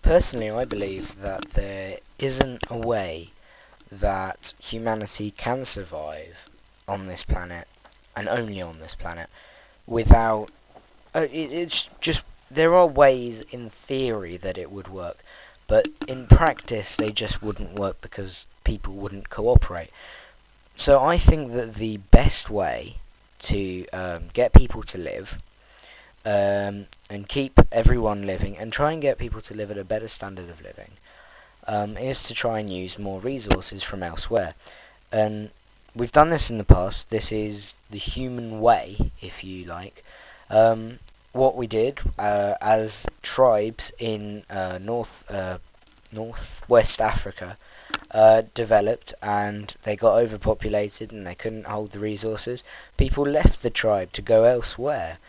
Personally, I believe that there isn't a way that humanity can survive on this planet, and only on this planet, without. It's just. There are ways in theory that it would work, but in practice they just wouldn't work because people wouldn't cooperate. So I think that the best way to get people to live and keep everyone living and try and get people to live at a better standard of living is to try and use more resources from elsewhere. And we've done this in the past. This is the human way, if you like. What we did as tribes in northwest Africa developed, and they got overpopulated and they couldn't hold the resources. People left the tribe to go elsewhere.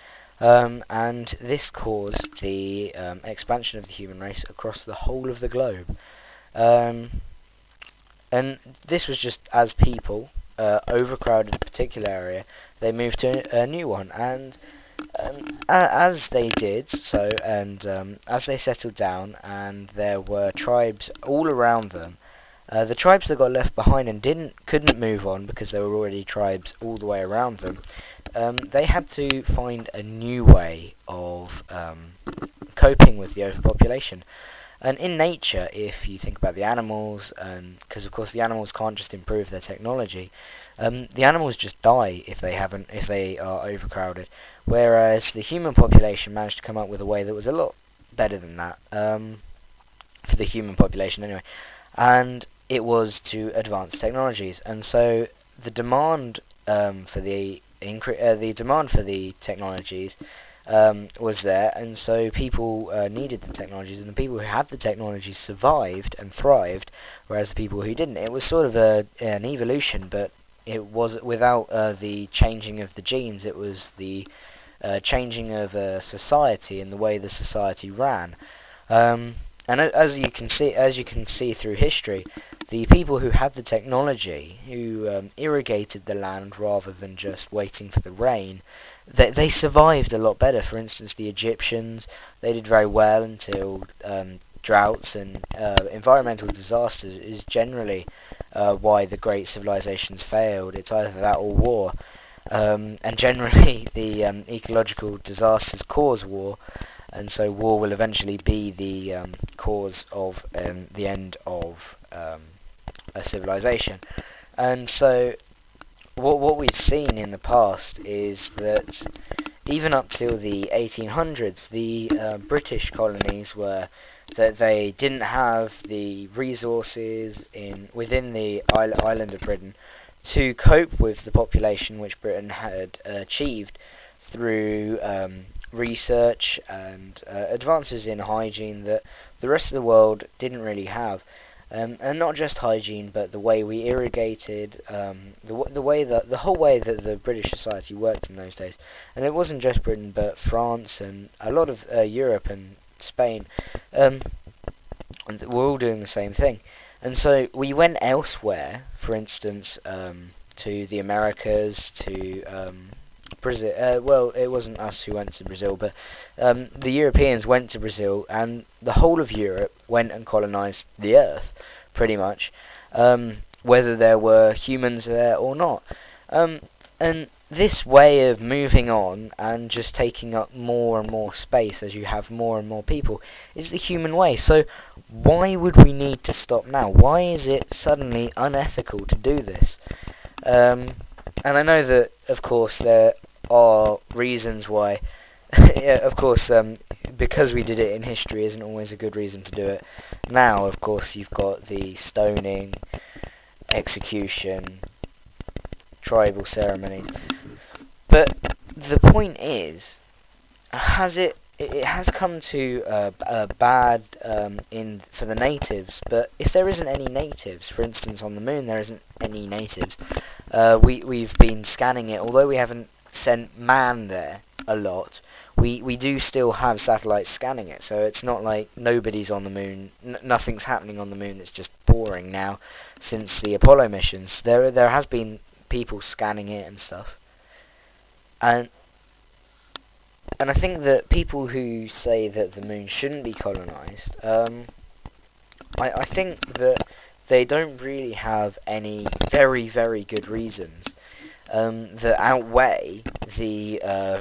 And this caused the expansion of the human race across the whole of the globe. Um, and this was just as people overcrowded a particular area, they moved to a new one. And as they did so, and as they settled down, and there were tribes all around them, the tribes that got left behind and couldn't move on because there were already tribes all the way around them. They had to find a new way of coping with the overpopulation. And in nature, if you think about the animals, and because of course the animals can't just improve their technology, the animals just die if they are overcrowded. Whereas the human population managed to come up with a way that was a lot better than that, for the human population anyway, and it was to advance technologies. And so the demand for the demand for the technologies was there, and so people needed the technologies, and the people who had the technologies survived and thrived, whereas the people who didn't, it was sort of an evolution, but it was without the changing of the genes. It was the changing of society and the way the society ran. And as you can see through history, the people who had the technology, who irrigated the land rather than just waiting for the rain, they survived a lot better. For instance, the Egyptians, they did very well until droughts and environmental disasters is generally why the great civilizations failed. It's either that or war. And generally, the ecological disasters cause war, and so war will eventually be the cause of the end of a civilization. And so what we've seen in the past is that even up till the 1800s, the British colonies were that they didn't have the resources within the island of Britain to cope with the population which Britain had achieved through research and advances in hygiene that the rest of the world didn't really have. And not just hygiene, but the way we irrigated, the whole way that the British society worked in those days. And it wasn't just Britain, but France and a lot of Europe and Spain, and we're all doing the same thing. And so we went elsewhere, for instance, to the Americas, to Brazil. Well, it wasn't us who went to Brazil, but the Europeans went to Brazil, and the whole of Europe went and colonized the Earth, pretty much, whether there were humans there or not. And this way of moving on and just taking up more and more space as you have more and more people is the human way. So why would we need to stop now? Why is it suddenly unethical to do this? And I know that, of course, there are reasons why. Yeah, of course, because we did it in history isn't always a good reason to do it. Now, of course, you've got the stoning, execution, tribal ceremonies. But the point is, it has come to a bad in for the natives. But if there isn't any natives, for instance, on the moon, there isn't any natives. We've been scanning it, although we haven't sent man there a lot. We do still have satellites scanning it, so it's not like nobody's on the moon. Nothing's happening on the moon. It's just boring now since the Apollo missions. There has been people scanning it and stuff. And And I think that people who say that the moon shouldn't be colonized, I think that they don't really have any very, very good reasons that outweigh the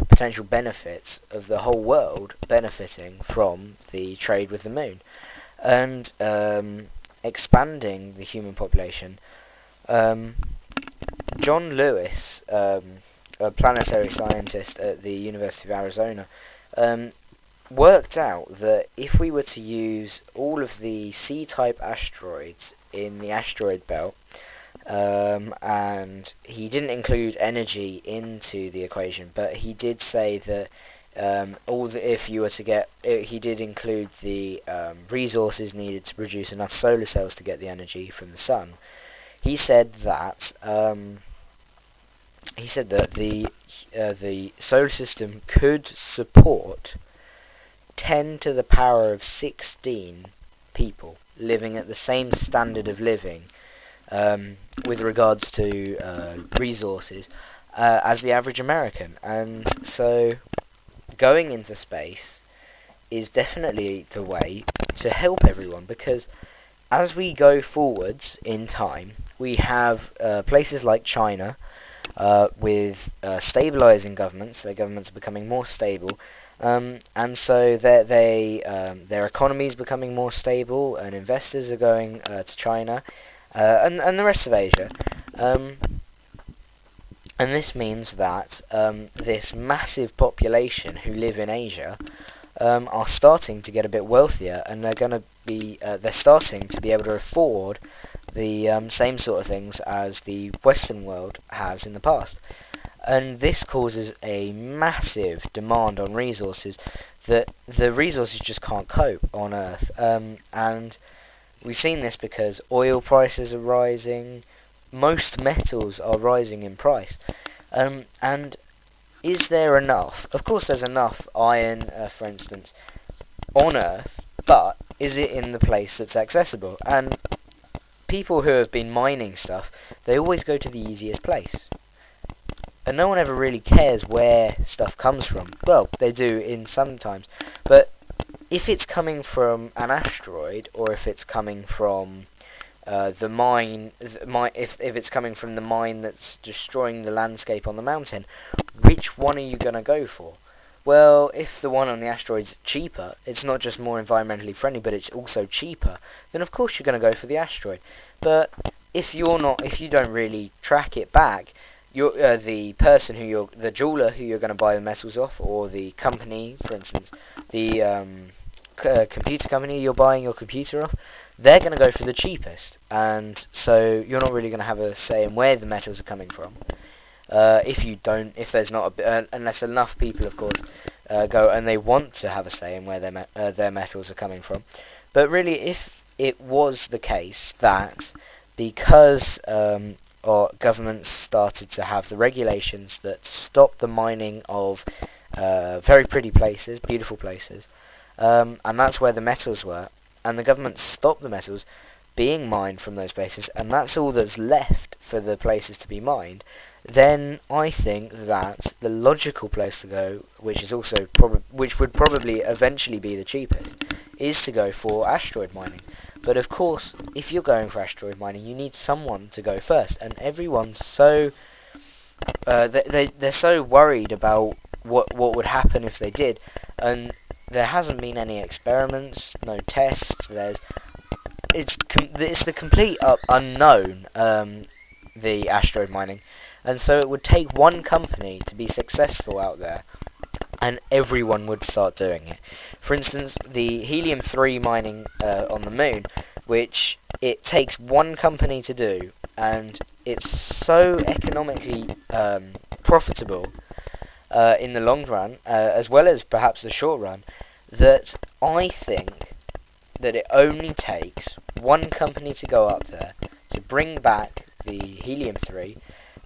potential benefits of the whole world benefiting from the trade with the moon and expanding the human population. Um, John Lewis, a planetary scientist at the University of Arizona, um, worked out that if we were to use all of the C-type asteroids in the asteroid belt, and he didn't include energy into the equation, but he did say that if you were to get, he did include the resources needed to produce enough solar cells to get the energy from the sun. He said that the solar system could support 10 to the power of 16 people living at the same standard of living with regards to resources as the average American. And so going into space is definitely the way to help everyone, because as we go forwards in time, we have places like China with stabilizing governments. Their governments are becoming more stable, and so their economy is becoming more stable, and investors are going to China and the rest of Asia. Um, and this means that this massive population who live in Asia are starting to get a bit wealthier, and they're starting to be able to afford the same sort of things as the Western world has in the past. And this causes a massive demand on resources that the resources just can't cope on Earth. And we've seen this because oil prices are rising, most metals are rising in price. And is there enough? Of course there's enough iron, for instance, on Earth, but is it in the place that's accessible? And people who have been mining stuff, they always go to the easiest place. And no one ever really cares where stuff comes from. Well, they do in sometimes, but if it's coming from an asteroid, or if it's coming from the mine, if it's coming from the mine that's destroying the landscape on the mountain, which one are you going to go for? Well, if the one on the asteroid's cheaper, it's not just more environmentally friendly, but it's also cheaper, then of course you're going to go for the asteroid. But if you don't really track it back, the jeweler who you're going to buy the metals off, or the company, for instance, the computer company you're buying your computer off, they're going to go for the cheapest, and so you're not really going to have a say in where the metals are coming from. If there's not unless enough people, of course, go and they want to have a say in where their metals are coming from. But really, if it was the case that because or governments started to have the regulations that stop the mining of very pretty places, beautiful places, and that's where the metals were, and the government stopped the metals being mined from those places, and that's all that's left for the places to be mined, then I think that the logical place to go, which would probably eventually be the cheapest, is to go for asteroid mining. But of course, if you're going for asteroid mining, you need someone to go first, and everyone's so they're so worried about what would happen if they did, and there hasn't been any experiments, no tests. It's the complete unknown, the asteroid mining, and so it would take one company to be successful out there, and everyone would start doing it. For instance, the helium-3 mining on the moon, which it takes one company to do, and it's so economically profitable in the long run, as well as perhaps the short run, that I think that it only takes one company to go up there to bring back the helium-3.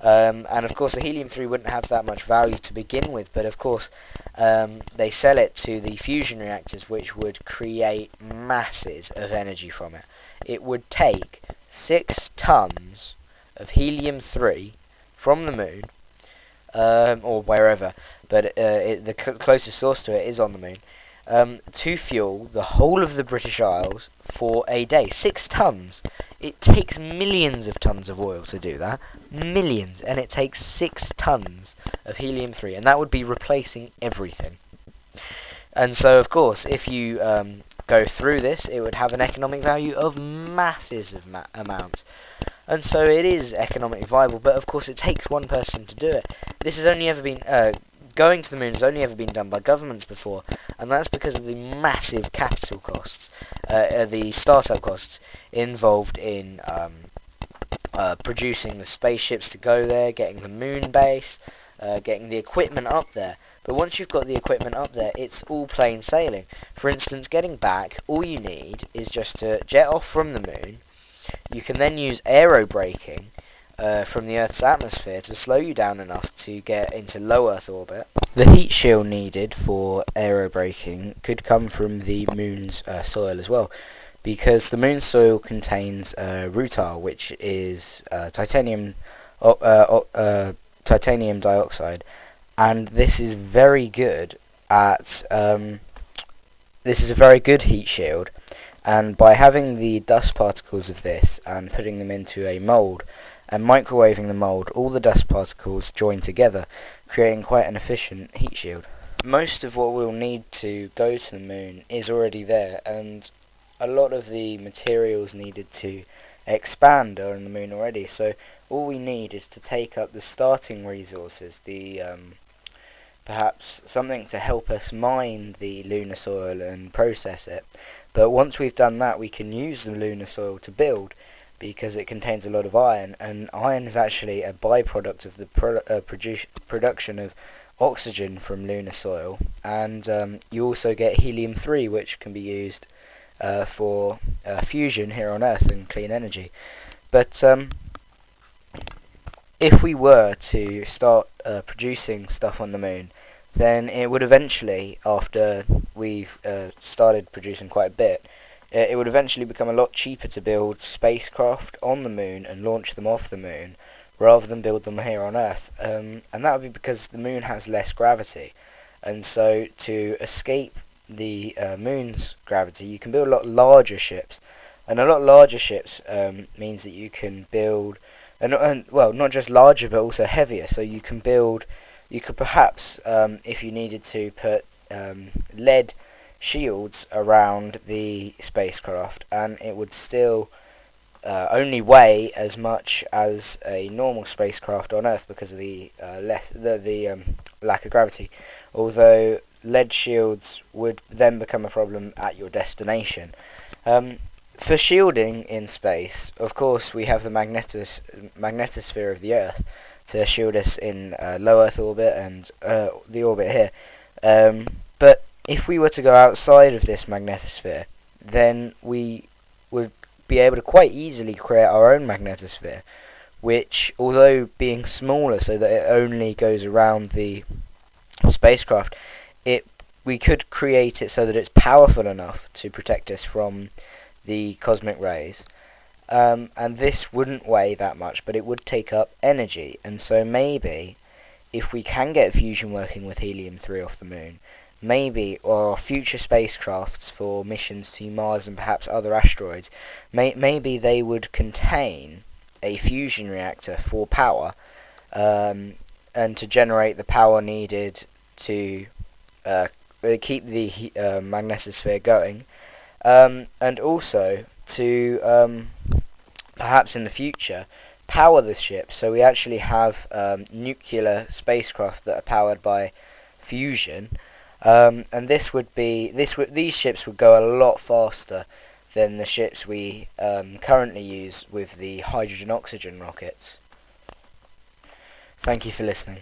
And of course the helium-3 wouldn't have that much value to begin with, but of course they sell it to the fusion reactors, which would create masses of energy from it. It would take 6 tons of helium-3 from the moon, or wherever, but the closest source to it is on the moon, to fuel the whole of the British Isles for a day. 6 tons. It takes millions of tons of oil to do that. Millions. And it takes 6 tons of helium-3, and that would be replacing everything. And so, of course, if you go through this, it would have an economic value of massive amounts. And so it is economically viable, but of course it takes one person to do it. This has only ever been going to the moon has only ever been done by governments before, and that's because of the massive capital costs, the startup costs involved in producing the spaceships to go there, getting the moon base, getting the equipment up there. But once you've got the equipment up there, it's all plain sailing. For instance, getting back, all you need is just to jet off from the moon. You can then use aerobraking from the Earth's atmosphere to slow you down enough to get into low Earth orbit. The heat shield needed for aerobraking could come from the moon's soil as well, because the moon's soil contains rutile, which is titanium dioxide, and this is very good at this is a very good heat shield. And by having the dust particles of this and putting them into a mould and microwaving the mould, all the dust particles join together, creating quite an efficient heat shield. Most of what we'll need to go to the moon is already there, and a lot of the materials needed to expand are on the moon already, so all we need is to take up the starting resources, the perhaps something to help us mine the lunar soil and process it. But once we've done that, we can use the lunar soil to build, because it contains a lot of iron, and iron is actually a byproduct of the production of oxygen from lunar soil. And you also get helium-3, which can be used for fusion here on Earth and clean energy. But if we were to start producing stuff on the moon, then it would eventually, after we've started producing quite a bit, it would eventually become a lot cheaper to build spacecraft on the moon and launch them off the moon, rather than build them here on Earth. And that would be because the moon has less gravity. And so to escape the moon's gravity, you can build a lot larger ships. And a lot larger ships means that you can build, and well, not just larger, but also heavier. So you can build, you could perhaps, if you needed to, put lead shields around the spacecraft, and it would still only weigh as much as a normal spacecraft on Earth because of the lack of gravity. Although lead shields would then become a problem at your destination. For shielding in space, of course, we have the magnetosphere of the Earth to shield us in low Earth orbit and the orbit here. But if we were to go outside of this magnetosphere, then we would be able to quite easily create our own magnetosphere, which, although being smaller so that it only goes around the spacecraft, we could create it so that it's powerful enough to protect us from the cosmic rays. And this wouldn't weigh that much, but it would take up energy. And so maybe, if we can get fusion working with helium-3 off the moon, maybe our future spacecrafts for missions to Mars and perhaps other asteroids, maybe they would contain a fusion reactor for power, and to generate the power needed to keep the magnetosphere going, and also to perhaps in the future power the ship, so we actually have nuclear spacecraft that are powered by fusion. And these ships would go a lot faster than the ships we currently use with the hydrogen-oxygen rockets. Thank you for listening.